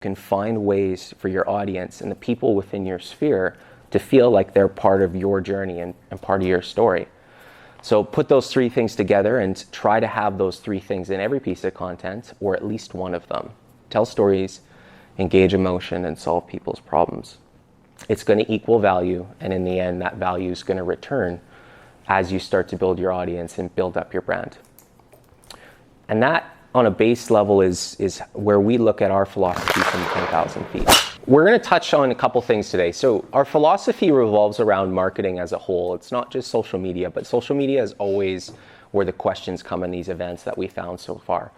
can find ways for your audience and the people within your sphere to feel like they're part of your journey and part of your story. So put those three things together and try to have those three things in every piece of content, or at least one of them. Tell stories, engage emotion, and solve people's problems. It's going to equal value, and in the end, that value is going to return as you start to build your audience and build up your brand. And that, on a base level, is where we look at our philosophy from 10,000 feet. We're going to touch on a couple things today. So our philosophy revolves around marketing as a whole. It's not just social media, but social media is always where the questions come in these events that we found so far.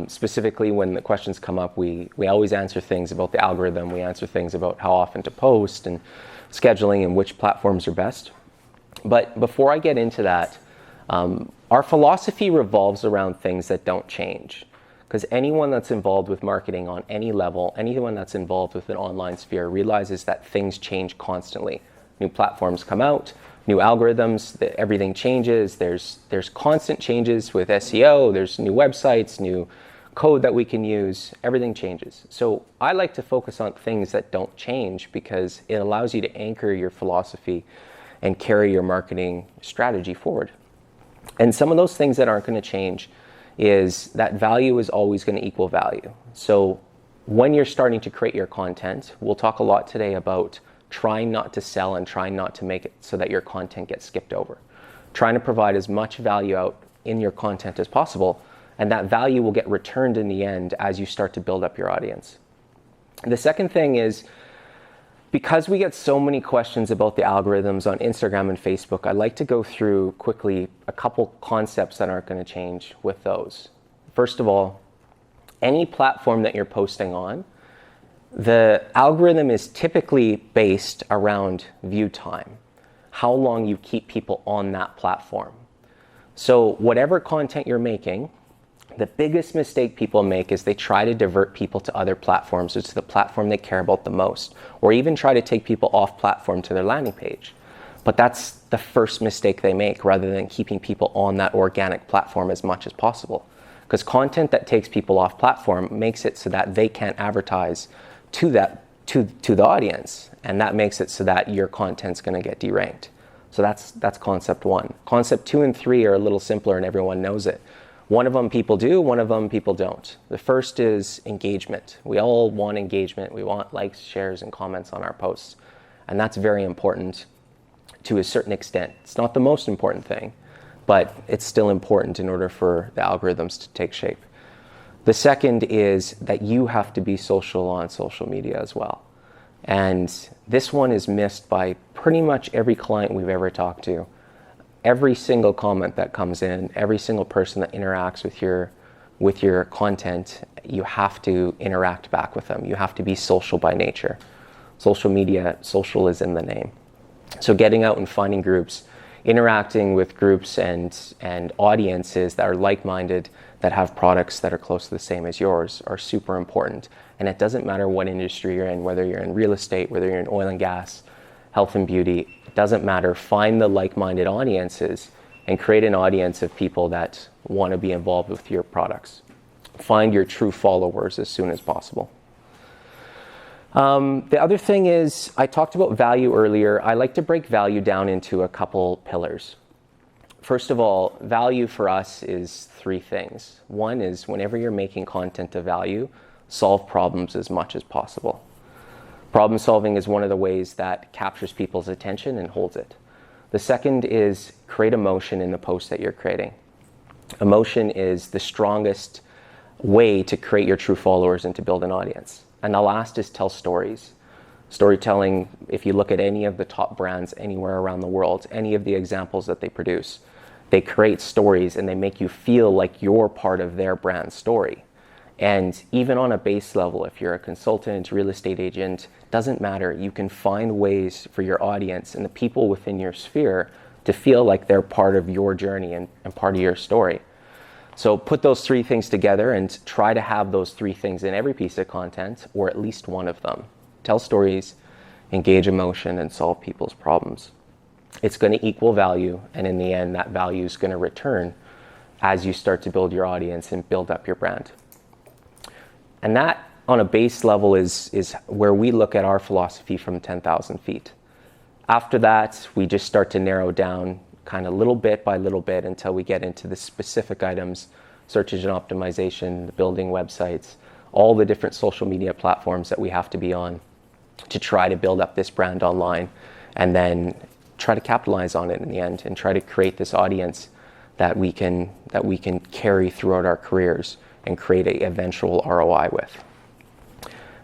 Specifically, when the questions come up, we always answer things about the algorithm. We answer things about how often to post and scheduling and which platforms are best. But before I get into that, our philosophy revolves around things that don't change. Because anyone that's involved with marketing on any level, anyone that's involved with an online sphere realizes that things change constantly. New platforms come out, new algorithms, everything changes. There's constant changes with SEO, there's new websites, new code that we can use, everything changes. So I like to focus on things that don't change because it allows you to anchor your philosophy and carry your marketing strategy forward. And some of those things that aren't going to change is that value is always going to equal value. So when you're starting to create your content, we'll talk a lot today about trying not to sell and trying not to make it so that your content gets skipped over. Trying to provide as much value out in your content as possible, and that value will get returned in the end as you start to build up your audience. The second thing is, because we get so many questions about the algorithms on Instagram and Facebook, I'd like to go through quickly a couple concepts that aren't going to change with those. First of all, any platform that you're posting on, the algorithm is typically based around view time, how long you keep people on that platform. So whatever content you're making, the biggest mistake people make is they try to divert people to other platforms or to the platform they care about the most, or even try to take people off platform to their landing page. But that's the first mistake they make, rather than keeping people on that organic platform as much as possible. Because content that takes people off platform makes it so that they can't advertise to the audience, and that makes it so that your content's going to get deranked. So that's concept one. Concept 2 and 3 are a little simpler, and everyone knows it. One of them people do, one of them people don't. The first is engagement. We all want engagement. We want likes, shares, and comments on our posts. And that's very important to a certain extent. It's not the most important thing, but it's still important in order for the algorithms to take shape. The second is that you have to be social on social media as well. And this one is missed by pretty much every client we've ever talked to. Every single comment that comes in, every single person that interacts with your content, you have to interact back with them. You have to be social by nature. Social media, social is in the name. So getting out and finding groups, interacting with groups and audiences that are like-minded, that have products that are close to the same as yours, are super important. And it doesn't matter what industry you're in, whether you're in real estate, whether you're in oil and gas, health and beauty, it doesn't matter. Find the like-minded audiences and create an audience of people that want to be involved with your products. Find your true followers as soon as possible. The other thing is, I talked about value earlier. I like to break value down into a couple pillars. First of all, value for us is 3 things. One is, whenever you're making content of value, solve problems as much as possible. Problem solving is one of the ways that captures people's attention and holds it. The second is create emotion in the post that you're creating. Emotion is the strongest way to create your true followers and to build an audience. And the last is tell stories. Storytelling, if you look at any of the top brands anywhere around the world, any of the examples that they produce, they create stories and they make you feel like you're part of their brand story. And even on a base level, if you're a consultant, real estate agent, doesn't matter. You can find ways for your audience and the people within your sphere to feel like they're part of your journey and part of your story. So put those 3 things together and try to have those 3 things in every piece of content, or at least one of them. Tell stories, engage emotion, and solve people's problems. It's going to equal value, and in the end, that value is going to return as you start to build your audience and build up your brand. And that, on a base level is where we look at our philosophy from 10,000 feet. After that, we just start to narrow down kind of little bit by little bit until we get into the specific items, search engine optimization, building websites, all the different social media platforms that we have to be on to try to build up this brand online, and then try to capitalize on it in the end and try to create this audience that we can carry throughout our careers and create an eventual ROI with.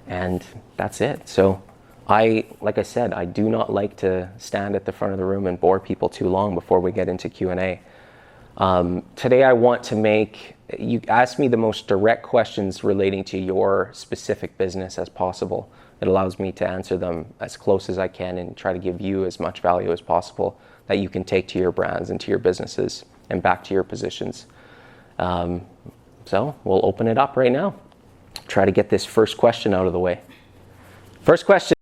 And that's it. So like I said, I do not like to stand at the front of the room and bore people too long before we get into Q&A. Today I want to make you ask me the most direct questions relating to your specific business as possible. It allows me to answer them as close as I can and try to give you as much value as possible that you can take to your brands and to your businesses and back to your positions. So we'll open it up right now. Try to get this first question out of the way. First question.